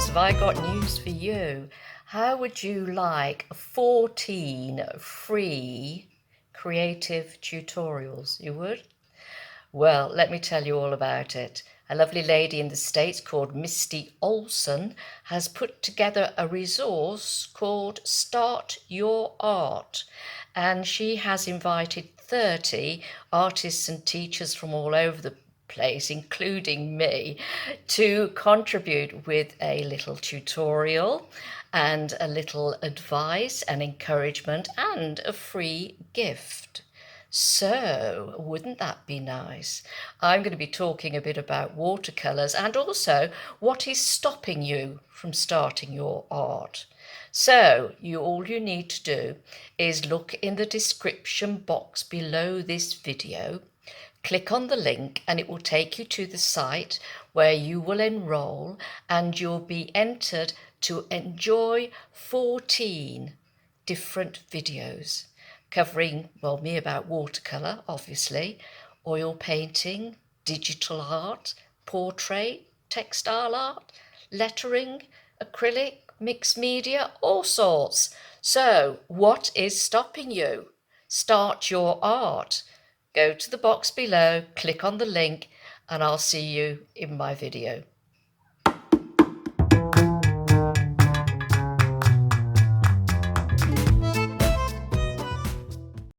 girls, have I got news for you. How would you like 14 free creative tutorials? You would? Well, let me tell you all about it. A lovely lady in the States called Misty Olsen has put together a resource called Start Your Art. And she has invited 30 artists and teachers from all over the place, including me, to contribute with a little tutorial and a little advice and encouragement and a free gift. So, wouldn't that be nice? I'm going to be talking a bit about watercolours and also what is stopping you from starting your art. So, all you need to do is look in the description box below this video, click on the link and it will take you to the site where you will enroll and you'll be entered to enjoy 14 different videos covering, well, me about watercolour, obviously, oil painting, digital art, portrait, textile art, lettering, acrylic, mixed media, all sorts. So, what is stopping you? Start your art. Go to the box below, click on the link, and I'll see you in my video.